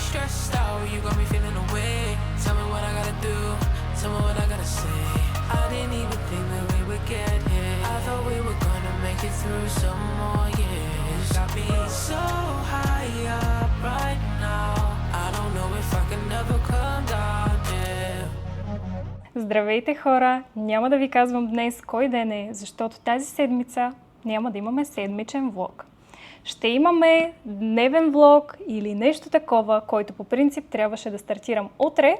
stressed out, you got me feeling away. Tell me what I gotta do, tell me what I gotta say. I didn't even think that we would get here. I thought we were gonna make it through some more years. Got me so high up right now. I don't know if I can ever come down, yeah. Здравейте хора! Няма да ви казвам днес кой ден е, защото тази седмица няма да имаме седмичен влог. Ще имаме дневен влог или нещо такова, който по принцип трябваше да стартирам утре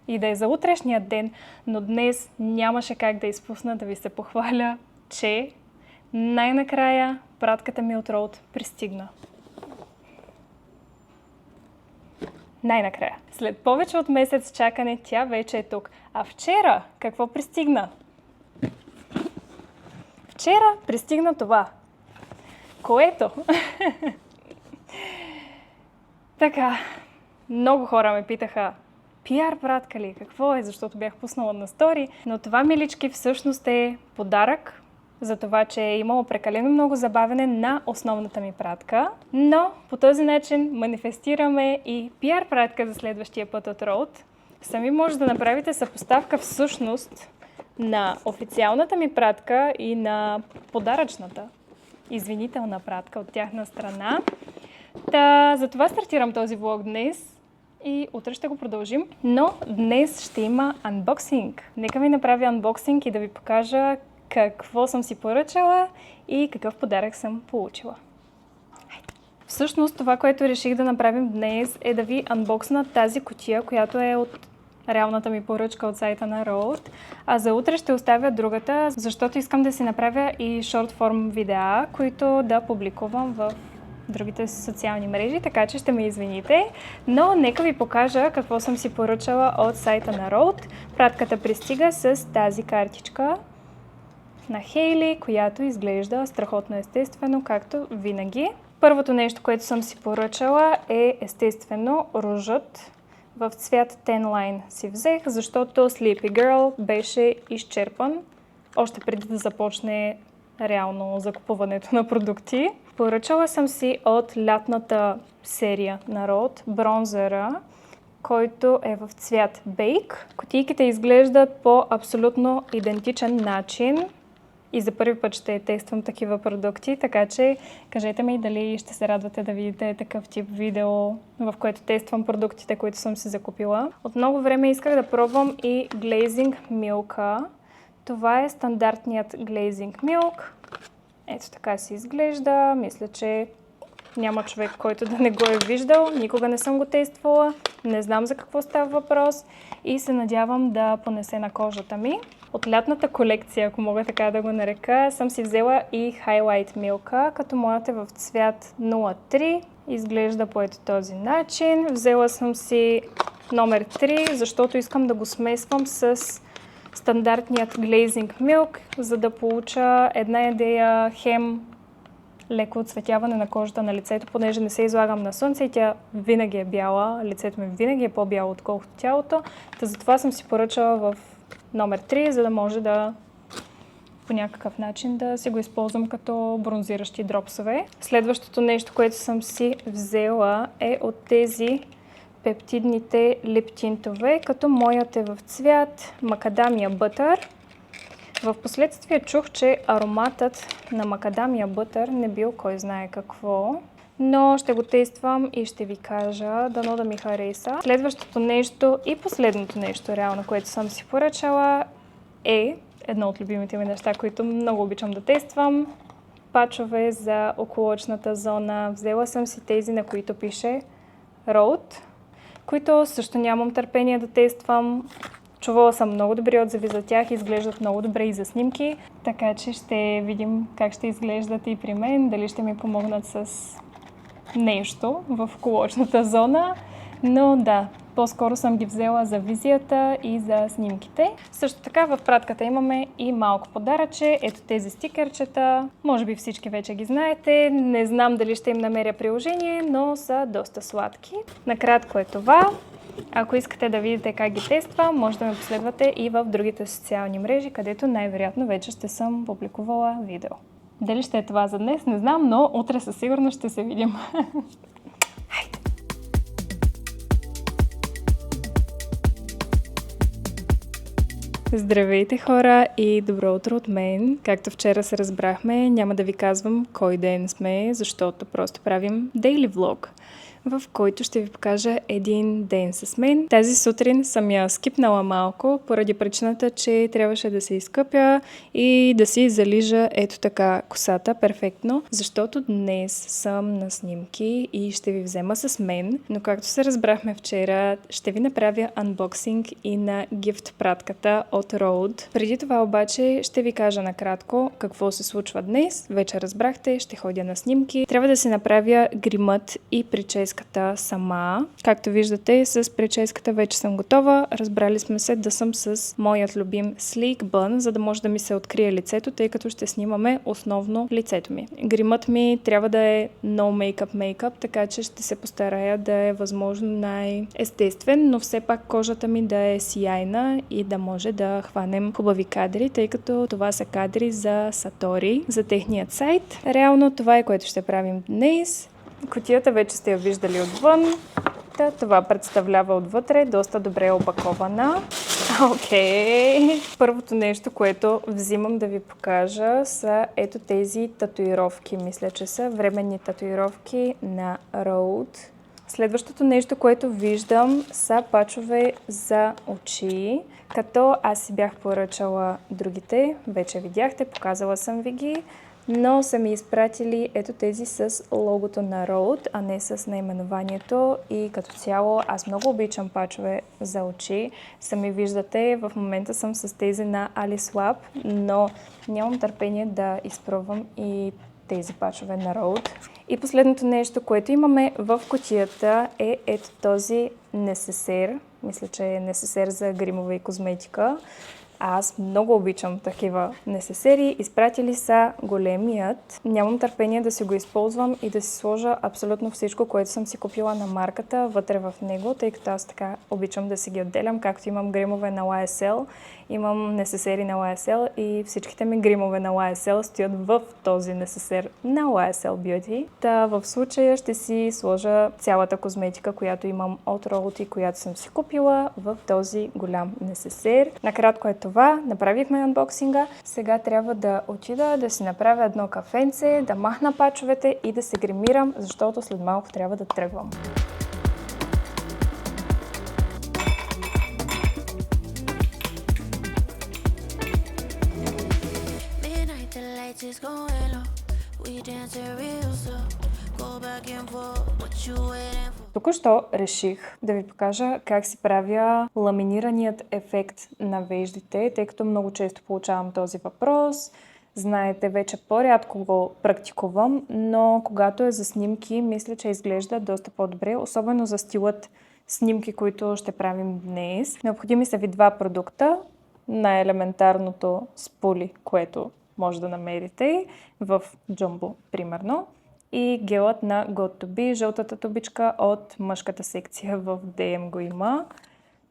и да е за утрешния ден, но днес нямаше как да изпусна да ви се похваля, че най-накрая пратката ми от Роуд пристигна. Най-накрая. След повече от месец чакане, тя вече е тук. А вчера какво пристигна? Вчера пристигна това. Което? Така, много хора ме питаха, PR пратка ли? Какво е? Защото бях пуснала на стори. Но това, милички, всъщност е подарък за това, че е имало прекалено много забавяне на основната ми пратка. Но по този начин манифестираме и PR пратка за следващия път от Road. Сами може да направите съпоставка всъщност на официалната ми пратка и на подаръчната извинителна пратка от тяхна страна. Затова стартирам този влог днес и утре ще го продължим. Но днес ще има анбоксинг. Нека ви направя анбоксинг и да ви покажа какво съм си поръчала и какъв подарък съм получила. Всъщност това, което реших да направим днес, е да ви анбоксна тази кутия, която е от реалната ми поръчка от сайта на Road. А за утре ще оставя другата, защото искам да си направя и шортформ видеа, които да публикувам в другите социални мрежи, така че ще ме извините. Но нека ви покажа какво съм си поръчала от сайта на Road. Пратката пристига с тази картичка на Хейли, която изглежда страхотно естествено, както винаги. Първото нещо, което съм си поръчала е естествено ружът. В цвят Tan Line си взех, защото Sleepy Girl беше изчерпан още преди да започне реално закупуването на продукти. Поръчала съм си от лятната серия на Road бронзера, който е в цвят Bake. Кутийките изглеждат по абсолютно идентичен начин и за първи път ще тествам такива продукти, така че кажете ми дали ще се радвате да видите такъв тип видео, в което тествам продуктите, които съм си закупила. От много време исках да пробвам и Glazing Milk. Това е стандартният Glazing Milk. Ето така си изглежда. Мисля, че няма човек, който да не го е виждал. Никога не съм го тествала. Не знам за какво става въпрос и се надявам да понесе на кожата ми. От лятната колекция, ако мога така да го нарека, съм си взела и Highlight Milk, като моята е в цвят 03. Изглежда по ето този начин. Взела съм си номер 3, защото искам да го смесвам с стандартният Glazing Milk, за да получа една идея хем леко отцветяване на кожата на лицето, понеже не се излагам на слънце и тя винаги е бяла, лицето ми винаги е по-бяло отколкото тялото. Затова съм си поръчала в номер 3, за да може да по някакъв начин да си го използвам като бронзиращи дропсове. Следващото нещо, което съм си взела е от тези пептидните липтинтове, като моят е в цвят Macadamia Butter. В последствие чух, че ароматът на Macadamia Butter не бил кой знае какво, но ще го тествам и ще ви кажа, дано да ми хареса. Следващото нещо и последното нещо, реално, което съм си поръчала, е едно от любимите ми неща, които много обичам да тествам. Пачове за околоочната зона. Взела съм си тези, на които пише Road, които също нямам търпение да тествам. Чувала съм много добри отзиви за тях, изглеждат много добре и за снимки, така че ще видим как ще изглеждат и при мен, дали ще ми помогнат с нещо в околоочната зона, но да, по-скоро съм ги взела за визията и за снимките. Също така в пратката имаме и малко подаръче, ето тези стикерчета, може би всички вече ги знаете, не знам дали ще им намеря приложение, но са доста сладки. Накратко е това. Ако искате да видите как ги тествам, може да ме последвате и в другите социални мрежи, където най-вероятно вече ще съм публикувала видео. Дали ще е това за днес, не знам, но утре със сигурност ще се видим. Здравейте хора и добро утро от мен. Както вчера се разбрахме, няма да ви казвам кой ден сме, защото просто правим daily vlog, в който ще ви покажа един ден с мен. Тази сутрин съм я скипнала малко, поради причината, че трябваше да се изкъпя и да си залижа ето така косата перфектно, защото днес съм на снимки и ще ви взема с мен, но както се разбрахме вчера, ще ви направя анбоксинг и на гифт пратката от Rode. Преди това обаче ще ви кажа накратко какво се случва днес. Вече разбрахте, ще ходя на снимки. Трябва да си направя гримът и прическата сама. Както виждате, с прическата вече съм готова. Разбрали сме се да съм с моят любим Sleek Bun, за да може да ми се открие лицето, тъй като ще снимаме основно лицето ми. Гримът ми трябва да е no makeup, така че ще се постарая да е възможно най-естествен, но все пак кожата ми да е сияйна и да може да хванем хубави кадри, тъй като това са кадри за Satori, за техният сайт. Реално това е, което ще правим днес. Кутията вече сте я виждали отвън. Това представлява отвътре, доста добре опакована. Окей. Първото нещо, което взимам да ви покажа, са ето тези татуировки. Мисля, че са временни татуировки на Rode. Следващото нещо, което виждам, са пачове за очи, като аз си бях поръчала другите. Вече видяхте, показала съм ви ги. Но са ми изпратили ето тези с логото на Rode, а не с наименованието, и като цяло аз много обичам пачове за очи. Сами виждате, в момента съм с тези на Aliswap, но нямам търпение да изпробвам и тези пачове на Rode. И последното нещо, което имаме в кутията, е ето този несесер. Мисля, че е несесер за гримове и козметика. Аз много обичам такива несесери. Изпратили са големият. Нямам търпение да си го използвам и да си сложа абсолютно всичко, което съм си купила на марката вътре в него, тъй като аз така обичам да си ги отделям, както имам гримове на YSL, имам несесери на YSL и всичките ми гримове на YSL стоят в този несесер на YSL Beauty. Та в случая ще си сложа цялата козметика, която имам от Rode и която съм си купила, в този голям несесер. Накратко е това, направихме анбоксинга. Сега трябва да отида да си направя едно кафенце, да махна пачовете и да се гримирам, защото след малко трябва да тръгвам. Току-що реших да ви покажа как си правя ламинираният ефект на веждите, тъй като много често получавам този въпрос. Знаете, вече по-рядко го практикувам, но когато е за снимки, мисля, че изглежда доста по-добре, особено за стилът снимки, които ще правим днес. Необходими са ви два продукта. Най-елементарното спули, което може да намерите в Jumbo, примерно, и гелът на Got2b, жълтата тубичка от мъжката секция в DM го има.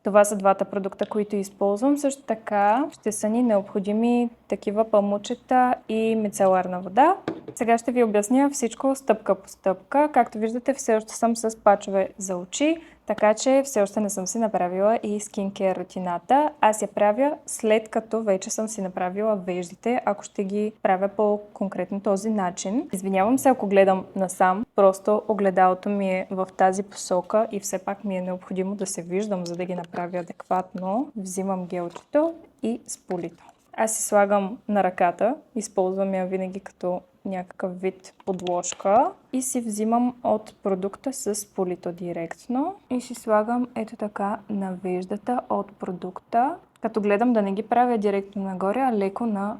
Това са двата продукта, които използвам. Също така ще са ни необходими такива памучета и мицеларна вода. Сега ще ви обясня всичко стъпка по стъпка. Както виждате, все още съм с пачове за очи, така че все още не съм си направила и скинкер рутината. Аз я правя след като вече съм си направила веждите, ако ще ги правя по конкретно този начин. Извинявам се, ако гледам насам, просто огледалото ми е в тази посока и все пак ми е необходимо да се виждам, за да ги направя адекватно. Взимам гелчето и спулито. Аз си слагам на ръката, използвам я винаги като някакъв вид подложка и си взимам от продукта с полито директно и си слагам ето така на веждата от продукта, като гледам да не ги правя директно нагоре, а леко на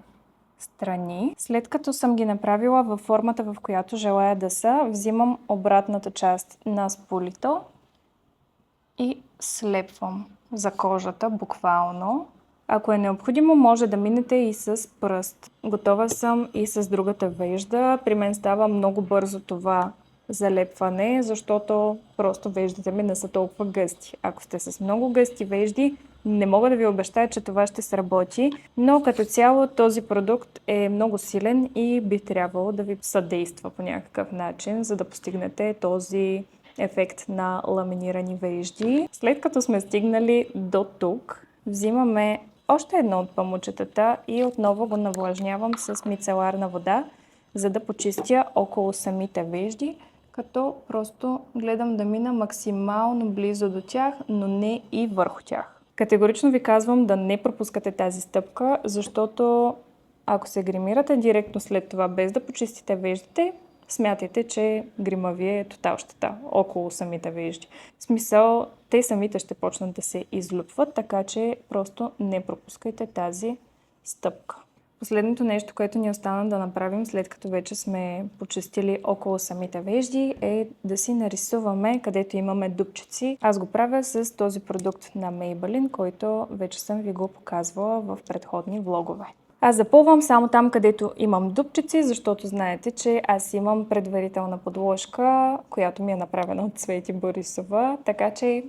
страни. След като съм ги направила във формата, в която желая да са, взимам обратната част на сполито и слепвам за кожата буквално. Ако е необходимо, може да минете и с пръст. Готова съм и с другата вежда. При мен става много бързо това залепване, защото просто веждите ми не са толкова гъсти. Ако сте с много гъсти вежди, не мога да ви обещая, че това ще сработи, но като цяло този продукт е много силен и би трябвало да ви съдейства по някакъв начин, за да постигнете този ефект на ламинирани вежди. След като сме стигнали до тук, взимаме още едно от памучетата и отново го навлажнявам с мицеларна вода, за да почистя около самите вежди, като просто гледам да мина максимално близо до тях, но не и върху тях. Категорично ви казвам да не пропускате тази стъпка, защото ако се гримирате директно след това, без да почистите веждите, смятайте, че грима ви е тотал щета около самите вежди. В смисъл, те самите ще почнат да се излюпват, така че просто не пропускайте тази стъпка. Последното нещо, което ни остана да направим, след като вече сме почистили около самите вежди, е да си нарисуваме, където имаме дупчици. Аз го правя с този продукт на Maybelline, който вече съм ви го показвала в предходни влогове. Аз запълвам само там, където имам дупчици, защото знаете, че аз имам предварителна подложка, която ми е направена от Цвети Борисова, така че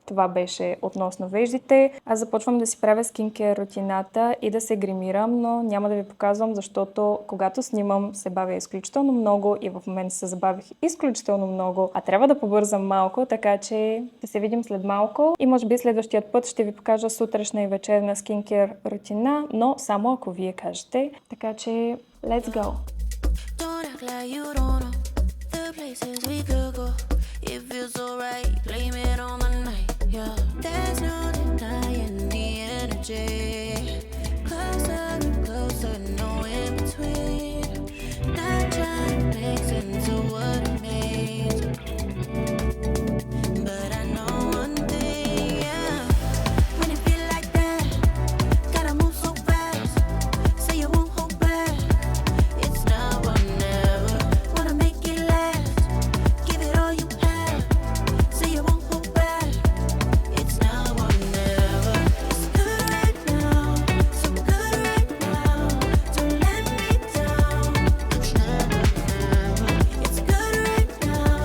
това беше относно веждите. Аз започвам да си правя скинкер рутината и да се гримирам, но няма да ви показвам, защото когато снимам се бавя изключително много и в момента се забавих изключително много, а трябва да побързам малко, така че да се видим след малко и може би следващият път ще ви покажа сутрешна и вечерна скинкер рутина, но само ако вие кажете. Така че, let's go! It feels so right, blame it on the night, yeah. There's no denying the energy. Closer and closer, no in between. Not trying to mix into what it means, but I know one thing, yeah. When it feel like that, gotta move so fast. Say you won't hold back. It's now or never. Wanna make it last. Give it all you have. Say you won't hold back. It's now or never. It's good right now, so good right now. Don't let me down. It's never, never. It's good right now,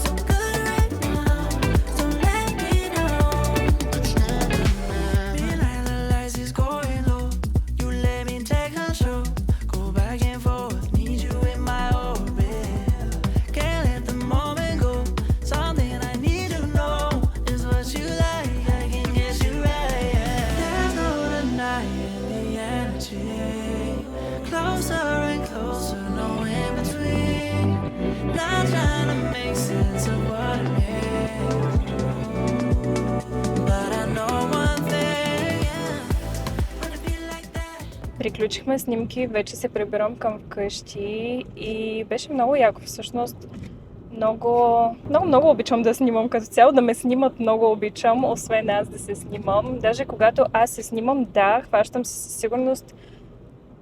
so good right now. Don't let me down. It's never, never. Behind the lights is going low. You let me take control. Go back and forth. Need you in my orbit. Can't let the moment go. Something I need to know is what you like. I can get you right. Yeah. There's no denying the energy. Closer and closer, no in between. Not trying to make sense of what it means, but I know one thing. Yeah. When I feel like that. Приключихме снимки, вече се прибирам към вкъщи и беше много яко всъщност. Много обичам да снимам като цяло, да ме снимат много обичам, освен аз да се снимам. Даже когато аз се снимам, да, хващам се със сигурност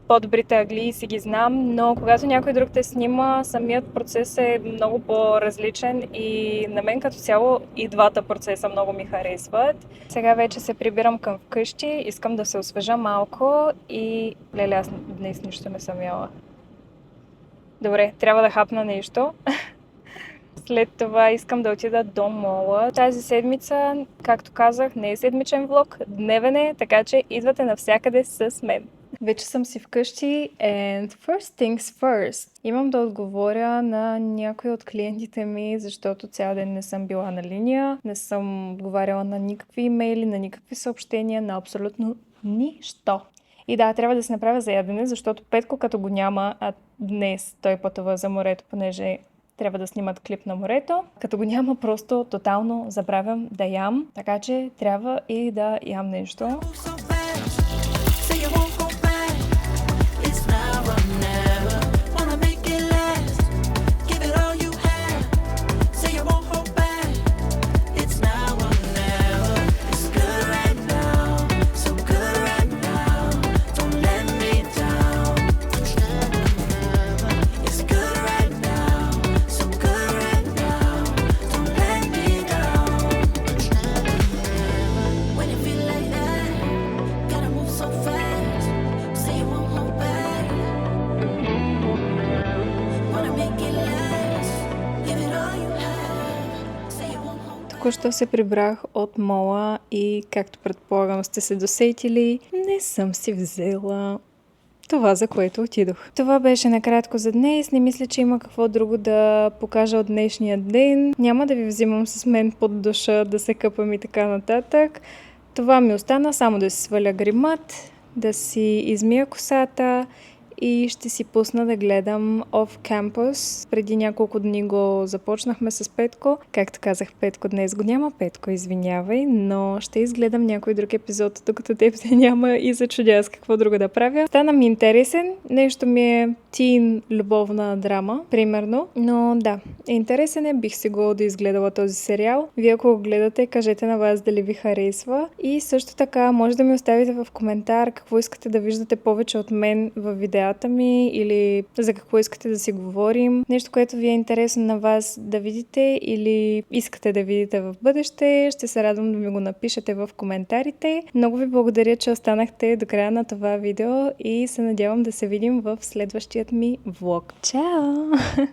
по-добрите ъгли и си ги знам, но когато някой друг те снима, самият процес е много по-различен и на мен като цяло и двата процеса много ми харесват. Сега вече се прибирам към вкъщи, искам да се освежа малко и леле, аз днес нищо не съм яла. Добре, трябва да хапна нещо. След това искам да отида до мола. Тази седмица, както казах, не е седмичен влог, дневен е, така че идвате навсякъде с мен. Вече съм си вкъщи and first things first. Имам да отговоря на някои от клиентите ми, защото цял ден не съм била на линия, не съм отговаряла на никакви имейли, на никакви съобщения, на абсолютно нищо. И да, трябва да се направя за ядене, защото Петко като го няма, а днес той пътува за морето, понеже трябва да снимат клип на морето. Като го няма, просто тотално забравям да ям, така че трябва и да ям нещо. Move so fast. Say you won't go back. It's now or never. Wanna make it last. Give it all you have. Say you won't hold back. It's now or never. It's good right now, so good right now. Don't let me down. It's never, never. It's good right now, so good right now. Don't let me down. It's never, never. When it feel like that, gotta move so fast. Say you won't hold back. Wanna make it last. Give it all you have. Say you won't hold back. Току-що се прибрах от мола и, както предполагам сте се досетили, не съм си взела това, за което отидох. Това беше накратко за днес. Не мисля, че има какво друго да покажа от днешния ден. Няма да ви взимам с мен под душа да се къпам и така нататък. Това ми остана само да си сваля гримат, да си измия косата и ще си пусна да гледам Off Campus. Преди няколко дни го започнахме с Петко. Както казах, Петко днес го няма. Петко, извинявай, но ще изгледам някой друг епизод, докато теб те няма и се чудя с какво друго да правя. Стана ми интересен. Нещо ми е тин любовна драма, примерно. Но да, интересен е. Бих си го доизгледала този сериал. Вие ако го гледате, кажете на вас дали ви харесва. И също така може да ми оставите в коментар какво искате да виждате повече от мен в видеята ми или за какво искате да си говорим. Нещо, което ви е интересно на вас да видите или искате да видите в бъдеще. Ще се радвам да ми го напишете в коментарите. Много ви благодаря, че останахте до края на това видео и се надявам да се видим в следващият ми влог. Чао!